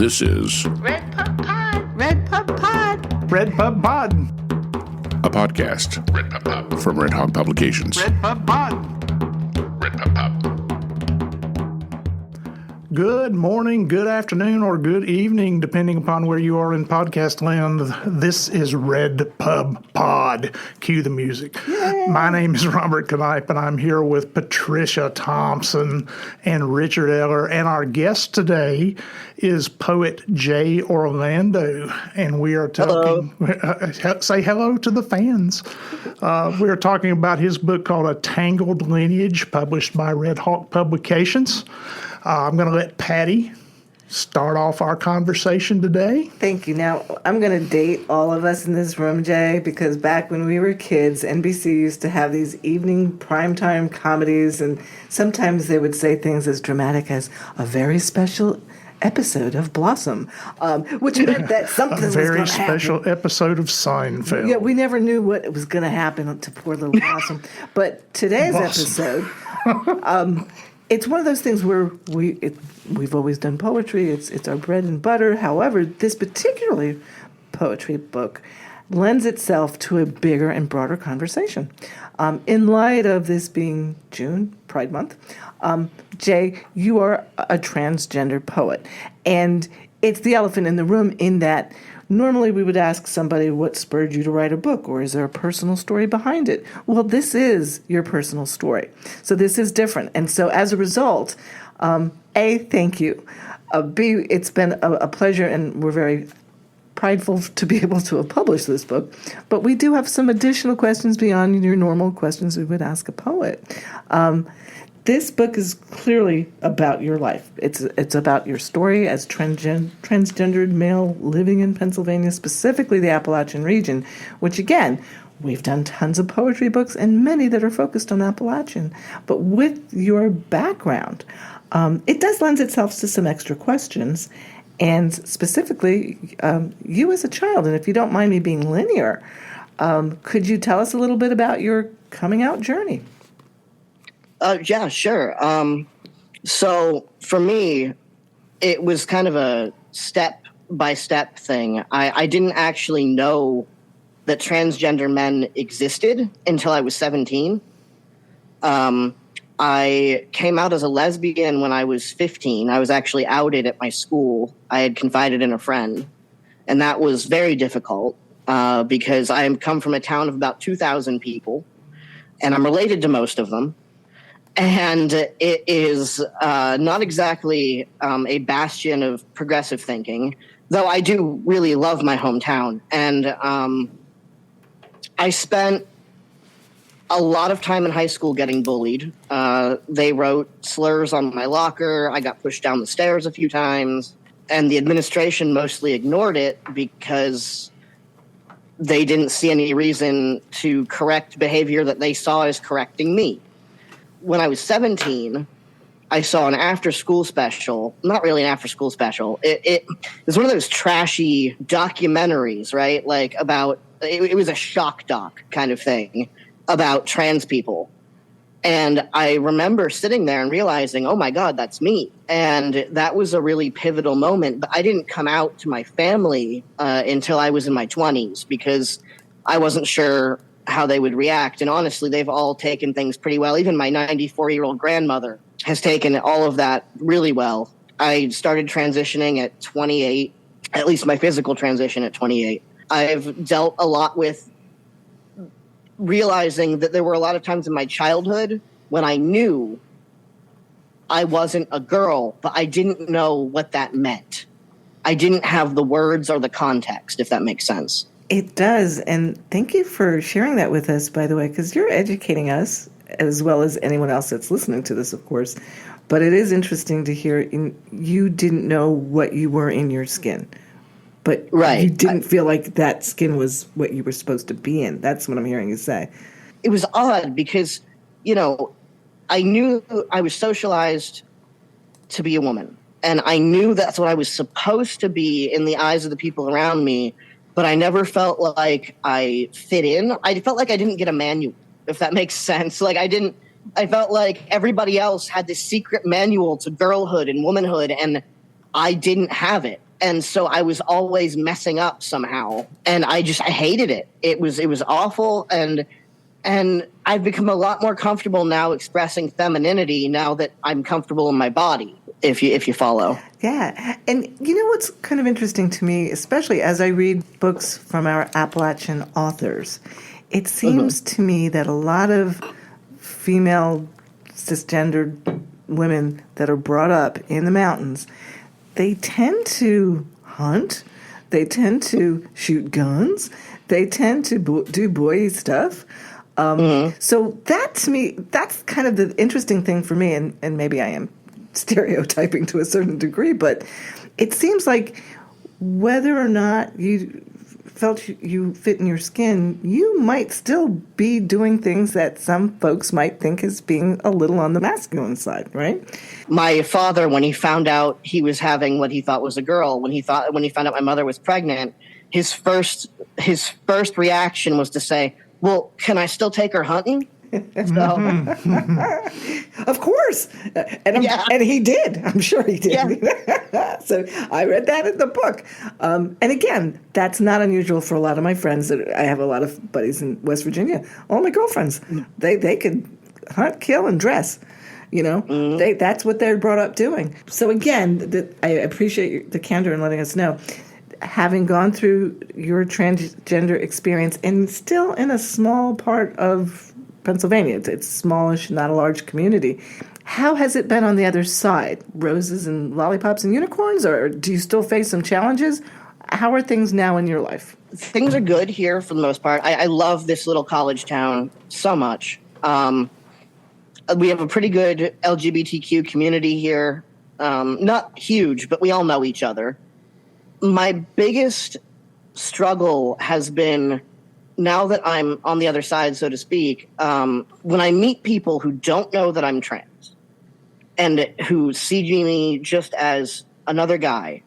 This is RedPubPod. RedPubPod. RedPubPod, a podcast from Red Hog Publications. RedPubPod. Good morning, good afternoon, or good evening, depending upon where you are in podcast land. This is Red Pub Pod. Cue the music. Yay. My name is Robert Knipe, and I'm here with Patricia Thompson and Richard Eller. And our guest today is poet Jay Orlando. And we are talking, say hello to the fans. We are talking about his book called A Tangled Lineage, published by Red Hawk Publications. I'm going to let Patty start off our conversation today. Thank you. Now, I'm going to date all of us in this room, Jay, because back when we were kids, NBC used to have these evening primetime comedies, and sometimes they would say things as dramatic as a very special episode of Blossom, which meant that something was going to happen. A very special episode of Seinfeld. Yeah, we never knew what was going to happen to poor little Blossom. But today's episode... it's one of those things where we've always done poetry. It's our bread and butter. However, this particular poetry book lends itself to a bigger and broader conversation. In light of this being June, Pride Month, Jay, you are a transgender poet. And it's the elephant in the room in that normally we would ask somebody what spurred you to write a book, or is there a personal story behind it? Well, this is your personal story. So this is different. And so as a result, A, thank you. B, it's been a pleasure, and we're very prideful to be able to have published this book. But we do have some additional questions beyond your normal questions we would ask a poet. This book is clearly about your life. It's about your story as transgendered male living in Pennsylvania, specifically the Appalachian region, which, again, we've done tons of poetry books and many that are focused on Appalachian. But with your background, it does lend itself to some extra questions, and specifically you as a child. And if you don't mind me being linear, could you tell us a little bit about your coming out journey? Yeah, sure. So for me, it was kind of a step-by-step thing. I didn't actually know that transgender men existed until I was 17. I came out as a lesbian when I was 15. I was actually outed at my school. I had confided in a friend, and that was very difficult because I come from a town of about 2,000 people, and I'm related to most of them. And it is not exactly a bastion of progressive thinking, though I do really love my hometown. And I spent a lot of time in high school getting bullied. They wrote slurs on my locker. I got pushed down the stairs a few times. And the administration mostly ignored it because they didn't see any reason to correct behavior that they saw as correcting me. When I was 17, I saw an after-school special. Not really an after-school special. It was one of those trashy documentaries, right? Like about, it was a shock doc kind of thing about trans people. And I remember sitting there and realizing, oh my God, that's me. And that was a really pivotal moment. But I didn't come out to my family until I was in my 20s because I wasn't sure how they would react. And honestly, they've all taken things pretty well. Even my 94-year-old grandmother has taken all of that really well. I started transitioning at 28, at least my physical transition at 28. I've dealt a lot with realizing that there were a lot of times in my childhood when I knew I wasn't a girl, but I didn't know what that meant. I didn't have the words or the context, if that makes sense. It does, and thank you for sharing that with us, by the way, because you're educating us, as well as anyone else that's listening to this, of course. But it is interesting to hear you didn't know what you were in your skin, but you didn't feel like that skin was what you were supposed to be in. That's what I'm hearing you say. It was odd because, I knew I was socialized to be a woman, and I knew that's what I was supposed to be in the eyes of the people around me. But I never felt like I fit in. I felt like I didn't get a manual, if that makes sense. Like I felt like everybody else had this secret manual to girlhood and womanhood, and I didn't have it. And so I was always messing up somehow, and I hated it. It was awful, and I've become a lot more comfortable now expressing femininity now that I'm comfortable in my body. If you follow. Yeah. And you know what's kind of interesting to me, especially as I read books from our Appalachian authors, it seems to me that a lot of female cisgendered women that are brought up in the mountains, they tend to hunt, they tend to shoot guns, they tend to do boy stuff. So that, to me, that's kind of the interesting thing for me, and maybe I am stereotyping to a certain degree, but it seems like whether or not you felt you fit in your skin, you might still be doing things that some folks might think as being a little on the masculine side, right? My father, when he found out he was having what he thought was a girl, when he found out my mother was pregnant, his first reaction was to say, "Well, can I still take her hunting?" So, of course, and he did. I'm sure he did. Yeah. So I read that in the book, and again, that's not unusual for a lot of my friends. I have a lot of buddies in West Virginia. All my girlfriends, they could hunt, kill, and dress. You know, that's what they're brought up doing. So again, I appreciate the candor in letting us know. Having gone through your transgender experience, and still in a small part of Pennsylvania, it's smallish, not a large community. How has it been on the other side? Roses and lollipops and unicorns, or do you still face some challenges? How are things now in your life? Things are good here for the most part. I love this little college town so much. We have a pretty good LGBTQ community here. Not huge, but we all know each other. My biggest struggle has been, now that I'm on the other side, so to speak, when I meet people who don't know that I'm trans and who see me just as another guy,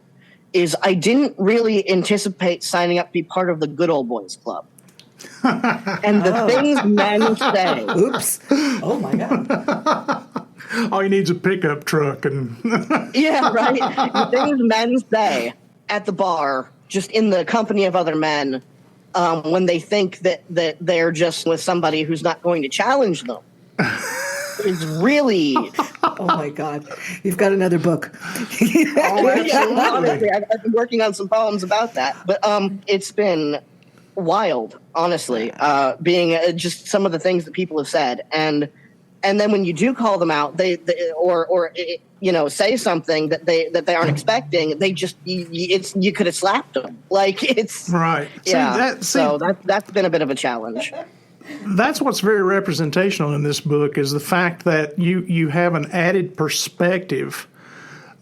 is I didn't really anticipate signing up to be part of the good old boys club. And the things men say. Oops. Oh, my God. All you need is a pickup truck. And Yeah, right. The things men say at the bar, just in the company of other men, when they think that they're just with somebody who's not going to challenge them, is really... Oh, my God. You've got another book. Honestly, I've been working on some poems about that. But it's been wild, honestly, being just some of the things that people have said. And then when you do call them out, they say something that they aren't expecting, they just you could have slapped them. Like, it's right. Yeah. So that's been a bit of a challenge. That's what's very representational in this book, is the fact that you have an added perspective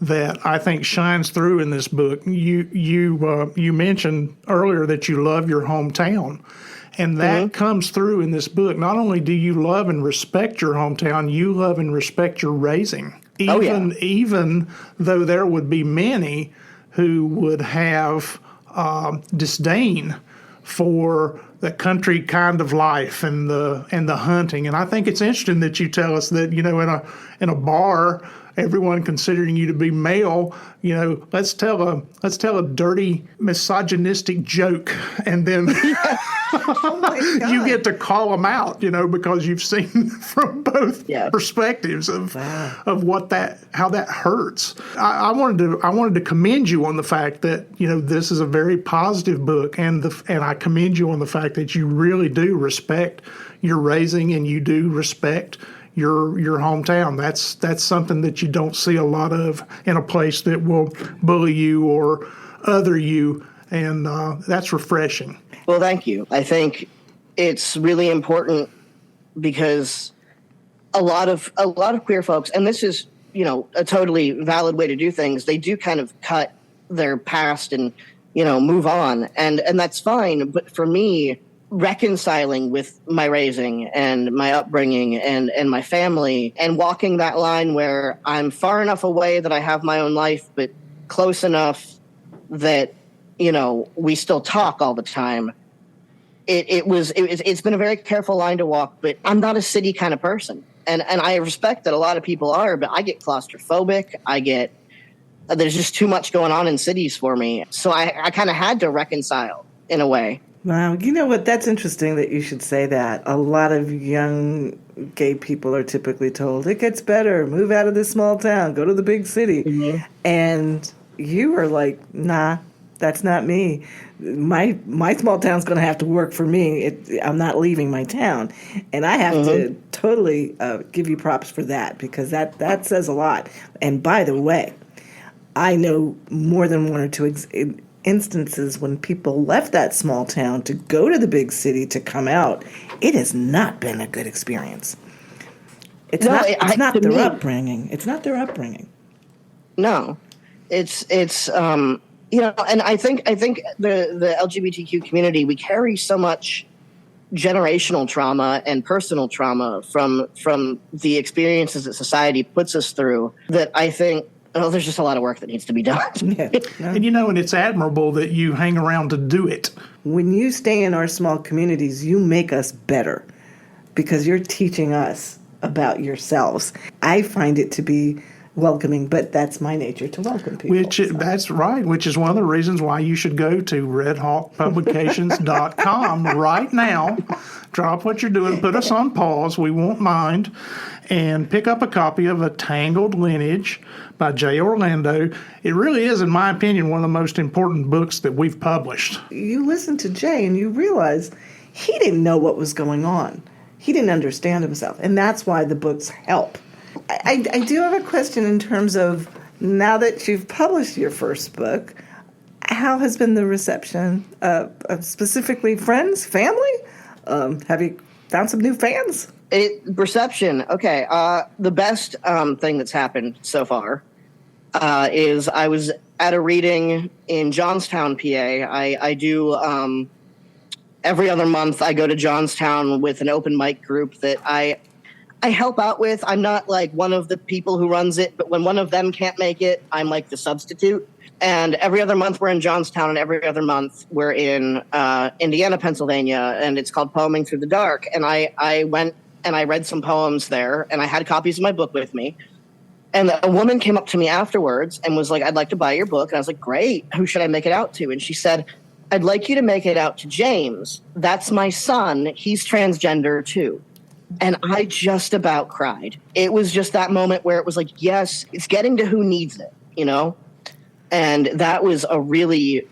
that I think shines through in this book. You mentioned earlier that you love your hometown, and that comes through in this book. Not only do you love and respect your hometown, you love and respect your raising. Even though there would be many who would have disdain for the country kind of life and the hunting. And I think it's interesting that you tell us that, in a bar, everyone considering you to be male, let's tell a dirty misogynistic joke, and then you get to call them out, because you've seen from both perspectives of how that hurts. I wanted to commend you on the fact that this is a very positive book, and I commend you on the fact that you really do respect your raising, and you do respect your hometown. That's something that you don't see a lot of in a place that will bully you or other you, and that's refreshing. Well, thank you. I think it's really important because a lot of queer folks, and this is a totally valid way to do things, they do kind of cut their past and move on, and that's fine. But for me, reconciling with my raising and my upbringing and my family, and walking that line where I'm far enough away that I have my own life, but close enough that we still talk all the time. It's been a very careful line to walk, but I'm not a city kind of person, and I respect that a lot of people are, but I get claustrophobic. I get There's just too much going on in cities for me. So I kind of had to reconcile in a way. Wow. You know what? That's interesting that you should say that. A lot of young gay people are typically told, it gets better, move out of this small town, go to the big city. Mm-hmm. And you were like, nah, that's not me. My small town's going to have to work for me. I'm not leaving my town. And I have to totally give you props for that, because that says a lot. And by the way, I know more than one or two instances when people left that small town to go to the big city to come out. It has not been a good experience. It's not their upbringing. It's not their upbringing. No, it's and I think the LGBTQ community, we carry so much generational trauma and personal trauma from the experiences that society puts us through that I think, there's just a lot of work that needs to be done. Yeah. And and it's admirable that you hang around to do it. When you stay in our small communities, you make us better because you're teaching us about yourselves. I find it to be welcoming, but that's my nature, to welcome people. That's right, which is one of the reasons why you should go to redhawkpublications.com right now. Drop what you're doing, put us on pause, we won't mind, and pick up a copy of A Tangled Lineage by Jay Orlando. It really is, in my opinion, one of the most important books that we've published. You listen to Jay and you realize he didn't know what was going on. He didn't understand himself, and that's why the books help. I do have a question in terms of, now that you've published your first book, how has been the reception? Specifically friends, family? Have you found some new fans? Reception. Okay. The best thing that's happened so far is I was at a reading in Johnstown, PA. I do every other month. I go to Johnstown with an open mic group that I help out with. I'm not like one of the people who runs it, but when one of them can't make it, I'm like the substitute. And every other month we're in Johnstown, and every other month we're in Indiana, Pennsylvania, and it's called Poeming Through the Dark. And I went and I read some poems there, and I had copies of my book with me. And a woman came up to me afterwards and was like, I'd like to buy your book. And I was like, great. Who should I make it out to? And she said, I'd like you to make it out to James. That's my son. He's transgender too. And I just about cried. It was just that moment where it was like, yes, it's getting to who needs it, And that was a really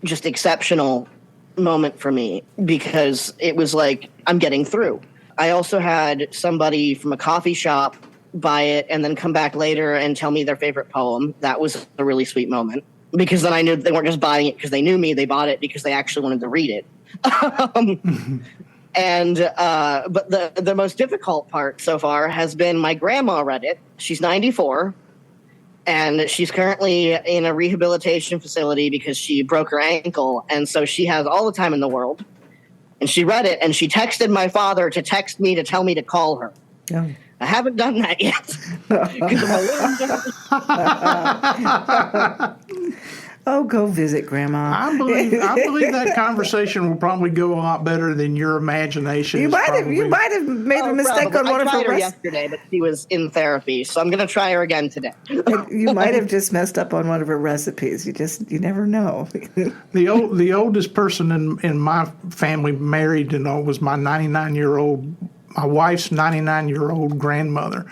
just exceptional moment for me, because it was like, I'm getting through. I also had somebody from a coffee shop buy it and then come back later and tell me their favorite poem. That was a really sweet moment, because then I knew they weren't just buying it because they knew me. They bought it because they actually wanted to read it. But the most difficult part so far has been my grandma read it. She's 94, and she's currently in a rehabilitation facility because she broke her ankle. And so she has all the time in the world. And she read it, and she texted my father to text me to tell me to call her. Yeah. I haven't done that yet. Oh, go visit Grandma. I believe that conversation will probably go a lot better than your imagination. You might have made a mistake on one of her recipes yesterday, but she was in therapy, so I'm going to try her again today. You might have just messed up on one of her recipes. You never know. The oldest person in my family married and all was my my wife's 99-year-old grandmother,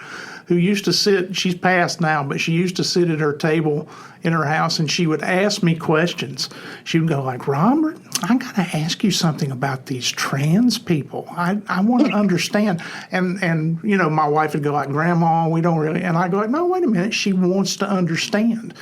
who used to sit, she's passed now, but she used to sit at her table in her house, and she would ask me questions. She would go like, Robert, I got to ask you something about these trans people. I want to understand. And my wife would go like, Grandma, we don't really. And I go like, no, wait a minute. She wants to understand.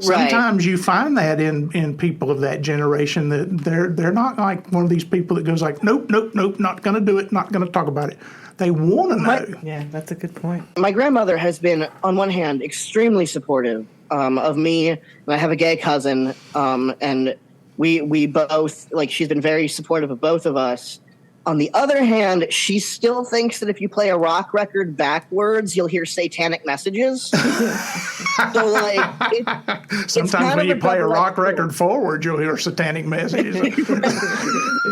Right. Sometimes you find that in people of that generation, that they're not like one of these people that goes like, nope, not going to do it, not going to talk about it. They want to know. Yeah, that's a good point. My grandmother has been, on one hand, extremely supportive of me, and I have a gay cousin, and we both, like, she's been very supportive of both of us. On the other hand, she still thinks that if you play a rock record backwards, you'll hear satanic messages. So, like, Sometimes when you play a rock record forward, you'll hear satanic messages.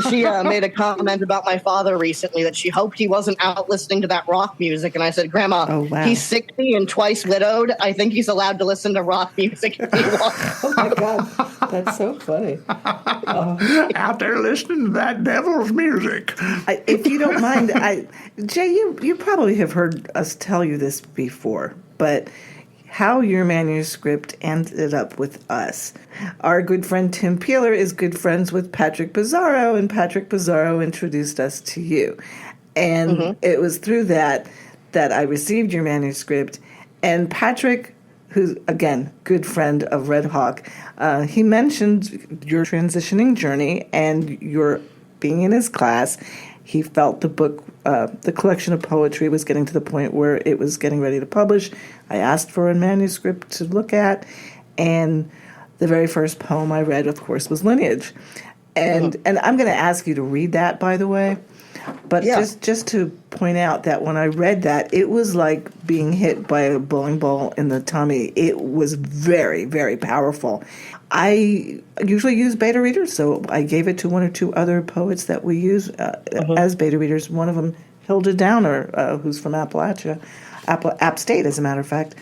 She made a comment about my father recently that she hoped he wasn't out listening to that rock music. And I said, Grandma, Oh, wow. he's 60 and twice widowed. I think he's allowed to listen to rock music if he wants. Oh my God, that's so funny. Out there listening to that devil's music. If you don't mind, Jay, you probably have heard us tell you this before, but how your manuscript ended up with us. Our good friend Tim Peeler is good friends with Patrick Pizarro, and Patrick Pizarro introduced us to you. And it was through that I received your manuscript. And Patrick, who's, again, good friend of Red Hawk, he mentioned your transitioning journey and your being in his class. He felt the book, the collection of poetry was getting to the point where it was getting ready to publish. I asked for a manuscript to look at, and the very first poem I read, of course, was Lineage. And I'm going to ask you to read that, by the way. But just to point out that when I read that, it was like being hit by a bowling ball in the tummy. It was very, very powerful. I usually use beta readers, so I gave it to one or two other poets that we use as beta readers. One of them, Hilda Downer, who's from Appalachia, App State, as a matter of fact.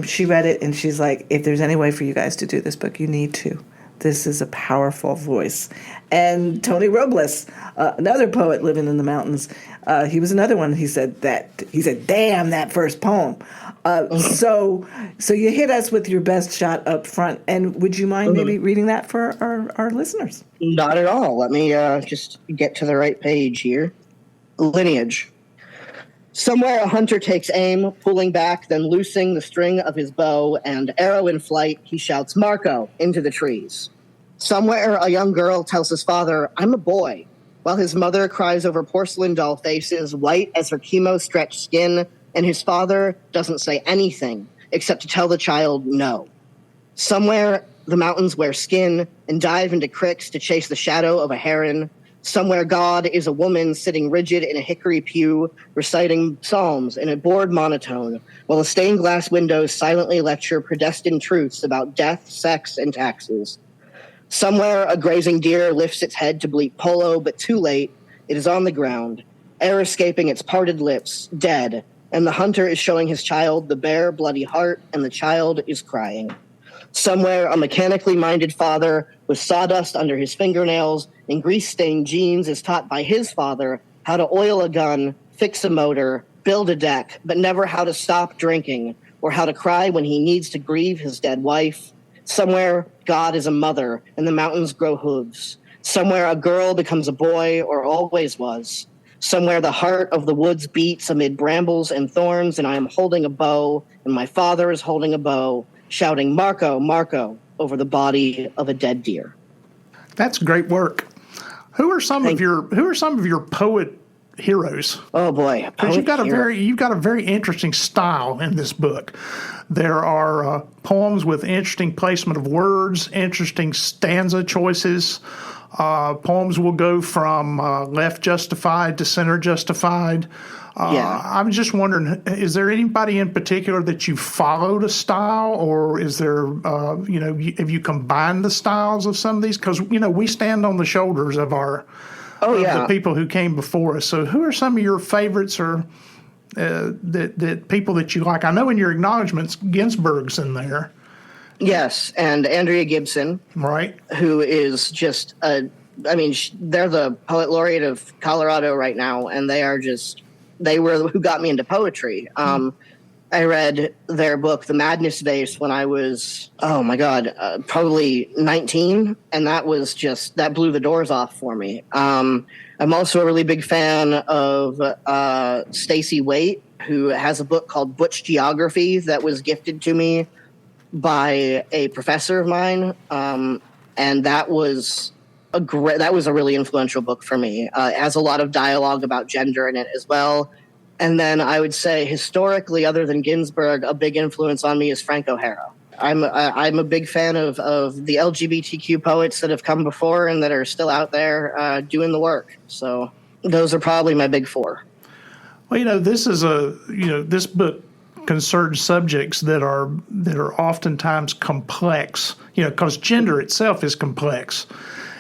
She read it, and she's like, if there's any way for you guys to do this book, you need to. This is a powerful voice. And Tony Robles, another poet living in the mountains, he was another one. He said, damn, that first poem. So you hit us with your best shot up front. And would you mind maybe reading that for our listeners? Not at all. Let me just get to the right page here. Lineage. Somewhere a hunter takes aim, pulling back, then loosing the string of his bow, and arrow in flight, he shouts, Marco, into the trees. Somewhere a young girl tells his father, I'm a boy, while his mother cries over porcelain doll faces, white as her chemo-stretched skin, and his father doesn't say anything except to tell the child no. Somewhere the mountains wear skin and dive into cricks to chase the shadow of a heron. Somewhere God is a woman sitting rigid in a hickory pew, reciting psalms in a bored monotone, while the stained glass windows silently lecture predestined truths about death, sex, and taxes. Somewhere a grazing deer lifts its head to bleat polo, but too late, it is on the ground, air escaping its parted lips, dead, and the hunter is showing his child the bare, bloody heart, and the child is crying. Somewhere a mechanically minded father with sawdust under his fingernails and grease-stained jeans is taught by his father how to oil a gun, fix a motor, build a deck, but never how to stop drinking or how to cry when he needs to grieve his dead wife. Somewhere God is a mother and the mountains grow hooves. Somewhere a girl becomes a boy or always was. Somewhere the heart of the woods beats amid brambles and thorns, and I am holding a bow, and my father is holding a bow, shouting, Marco, Marco, over the body of a dead deer. That's great work. Who are some of your poet heroes? Oh boy, Because you've got a very interesting style in this book. There are poems with interesting placement of words, interesting stanza choices. Poems will go from left justified to center justified. I'm just wondering, is there anybody in particular that you followed a style, or is there, have you combined the styles of some of these? Because, we stand on the shoulders of the people who came before us. So who are some of your favorites or that people that you like? I know in your acknowledgments, Ginsberg's in there. Yes, and Andrea Gibson. Right. Who is just, they're the poet laureate of Colorado right now, and they were who got me into poetry. I read their book, The Madness Vase, when I was, probably 19, and that blew the doors off for me. I'm also a really big fan of Stacey Waite, who has a book called Butch Geography that was gifted to me by a professor of mine, and that was a really influential book for me. It has a lot of dialogue about gender in it as well. And then I would say historically, other than Ginsberg, a big influence on me is Frank O'Hara. I'm a big fan of the LGBTQ poets that have come before and that are still out there doing the work. So Those are probably my big four. Well, this is this book concerns subjects that are oftentimes complex, because gender itself is complex.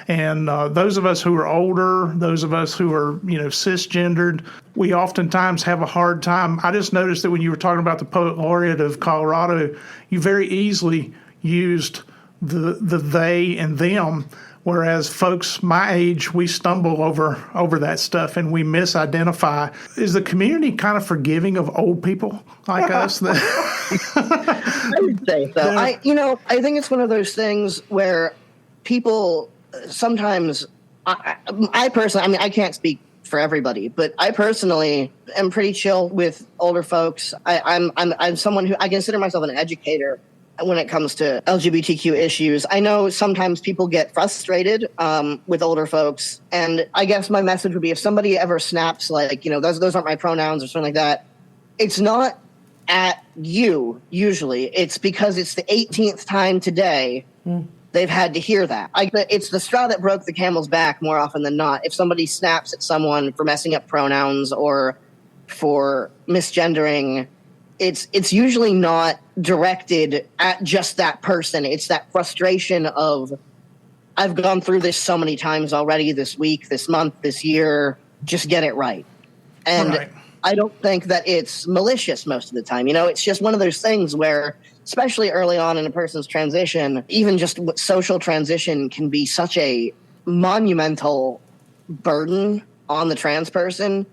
And those of us who are older, those of us who are, cisgendered, we oftentimes have a hard time. I just noticed that when you were talking about the poet laureate of Colorado, you very easily used the they and them, whereas folks my age, we stumble over that stuff and we misidentify. Is the community kind of forgiving of old people like us? I would say so. I think it's one of those things where people sometimes, I personally, I can't speak for everybody, but I personally am pretty chill with older folks. I'm someone who, I consider myself an educator when it comes to LGBTQ issues. I know sometimes people get frustrated with older folks, and I guess my message would be, if somebody ever snaps like, those aren't my pronouns or something like that, it's not at you usually. It's because it's the 18th time today they've had to hear that. It's the straw that broke the camel's back more often than not. If somebody snaps at someone for messing up pronouns or for misgendering, it's usually not directed at just that person. It's that frustration of, I've gone through this so many times already this week, this month, this year, just get it right. And Right. I don't think that it's malicious most of the time. It's just one of those things where, especially early on in a person's transition, even just social transition can be such a monumental burden on the trans person,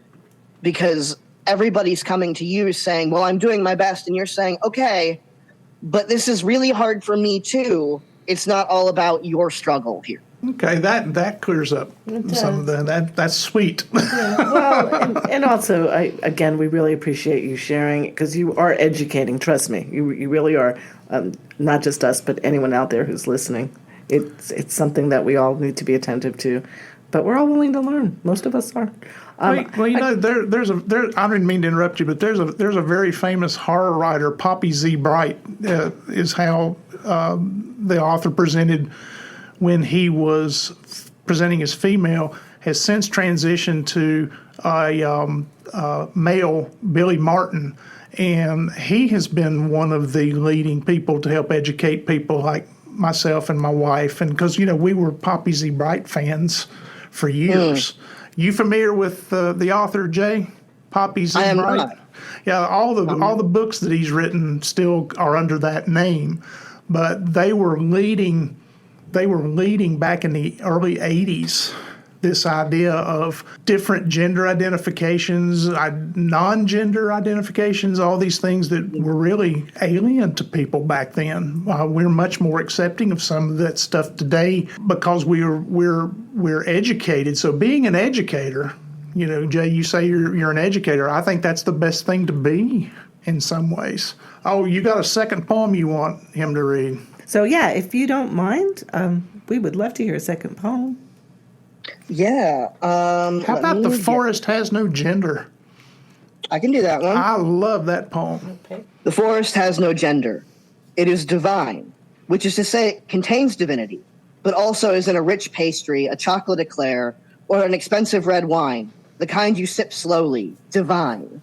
because everybody's coming to you saying, well, I'm doing my best. And you're saying, okay, but this is really hard for me too. It's not all about your struggle here. Okay, that clears up some of that's sweet. Well, and also, we really appreciate you sharing, because you are educating. Trust me, you really are. Not just us, but anyone out there who's listening. It's something that we all need to be attentive to, but we're all willing to learn. Most of us are. Well, there's I didn't mean to interrupt you, but there's a very famous horror writer, Poppy Z. Bright, is how the author presented when he was presenting as female, has since transitioned to a male, Billy Martin, and he has been one of the leading people to help educate people like myself and my wife, and because we were Poppy Z. Bright fans for years. You familiar with the author, Jay? Poppy Z. I am Bright? not. Yeah, all the books that he's written still are under that name, but they were leading back in the early 80s, this idea of different gender identifications, non-gender identifications, all these things that were really alien to people back then. We're much more accepting of some of that stuff today because we're educated. So being an educator, Jay, you say you're an educator. I think that's the best thing to be in some ways. Oh, you got a second poem you want him to read? So yeah, if you don't mind, we would love to hear a second poem. Yeah. How about The Forest Has No Gender? I can do that one. I love that poem. Okay. The forest has no gender. It is divine, which is to say it contains divinity, but also is in a rich pastry, a chocolate eclair, or an expensive red wine, the kind you sip slowly, divine.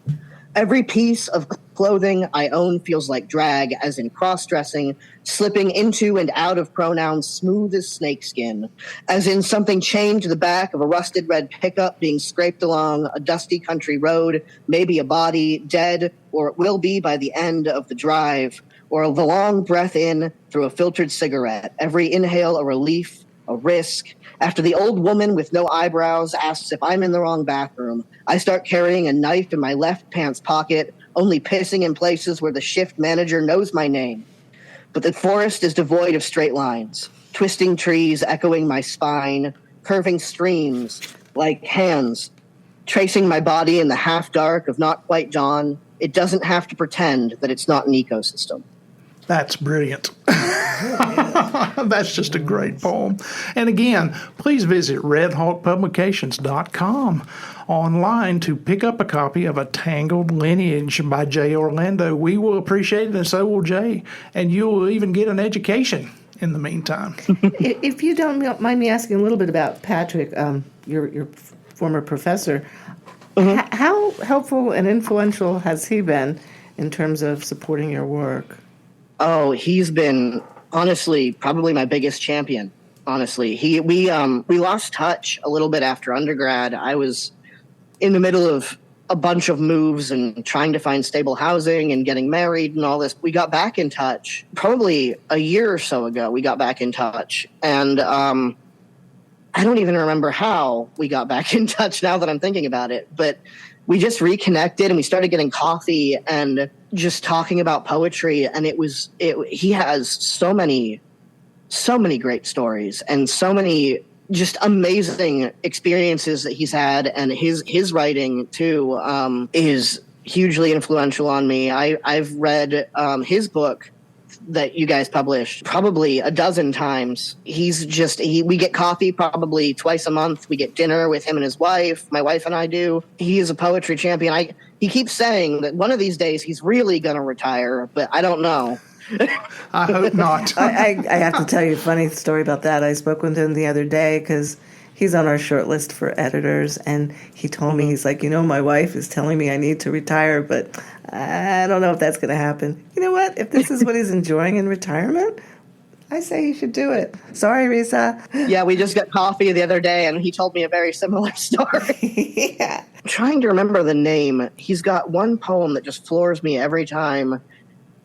Every piece of clothing I own feels like drag, as in cross-dressing, slipping into and out of pronouns smooth as snakeskin, as in something chained to the back of a rusted red pickup being scraped along a dusty country road, maybe a body, dead, or it will be by the end of the drive, or the long breath in through a filtered cigarette, every inhale a relief, a risk. After the old woman with no eyebrows asks if I'm in the wrong bathroom, I start carrying a knife in my left pants pocket, only pissing in places where the shift manager knows my name. But the forest is devoid of straight lines, twisting trees echoing my spine, curving streams like hands, tracing my body in the half dark of not quite dawn. It doesn't have to pretend that it's not an ecosystem. That's brilliant. That's just a great poem. And again, please visit redhawkpublications.com online to pick up a copy of A Tangled Lineage by Jay Orlando. We will appreciate it, and so will Jay. And you will even get an education in the meantime. If you don't mind me asking a little bit about Patrick, your former professor. How helpful and influential has he been in terms of supporting your work? Oh, he's been honestly probably my biggest champion. Honestly, we lost touch a little bit after undergrad. I was in the middle of a bunch of moves and trying to find stable housing and getting married and all this. We got back in touch probably a year or so ago. We got back in touch, and I don't even remember how we got back in touch now that I'm thinking about it. But we just reconnected and we started getting coffee and just talking about poetry. And he has so many great stories and so many just amazing experiences that he's had, and his writing too is hugely influential on me. I've read his book that you guys published probably a dozen times. We get coffee probably twice a month. We get dinner with him and his wife. My wife and I do. He is a poetry champion. He keeps saying that one of these days he's really going to retire, but I don't know. I hope not. I have to tell you a funny story about that. I spoke with him the other day because he's on our short list for editors, and he told me, he's like, my wife is telling me I need to retire, but I don't know if that's going to happen. You know what? If this is what he's enjoying in retirement, I say he should do it. Sorry, Risa. Yeah, we just got coffee the other day, and he told me a very similar story. Yeah. I'm trying to remember the name. He's got one poem that just floors me every time,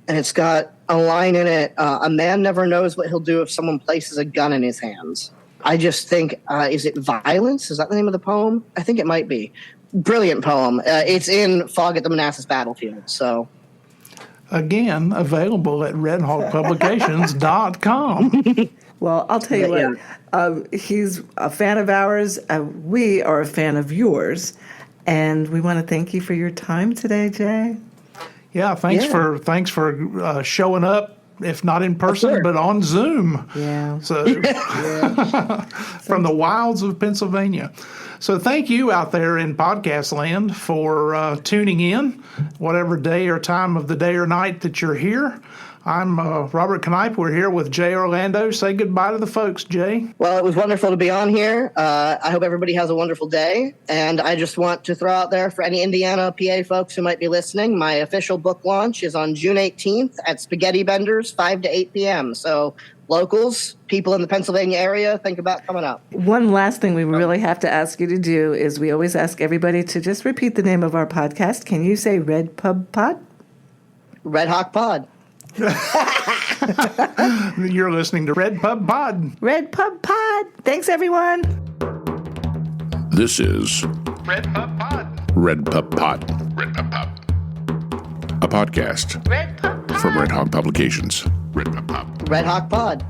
and it's got a line in it, a man never knows what he'll do if someone places a gun in his hands. I just think, is it Violence? Is that the name of the poem? I think it might be. Brilliant poem. It's in Fog at the Manassas Battlefield. So, Again, available at redhawkpublications.com. Well, I'll tell you what. He's a fan of ours. We are a fan of yours. And we want to thank you for your time today, Jay. Yeah, thanks for showing up, if not in person, but on Zoom. Yeah. So from the wilds of Pennsylvania. So thank you out there in podcast land for tuning in, whatever day or time of the day or night that you're here. I'm Robert Knipe. We're here with Jay Orlando. Say goodbye to the folks, Jay. Well, it was wonderful to be on here. I hope everybody has a wonderful day. And I just want to throw out there for any Indiana, PA folks who might be listening, my official book launch is on June 18th at Spaghetti Benders, 5 to 8 p.m. So locals, people in the Pennsylvania area, think about coming up. One last thing we really have to ask you to do is we always ask everybody to just repeat the name of our podcast. Can you say RedPubPod? Red Hawk Pod. You're listening to RedPubPod. RedPubPod. Thanks, everyone. This is RedPubPod. RedPubPod, a podcast from Red Hawk Publications. Red Hawk Pod.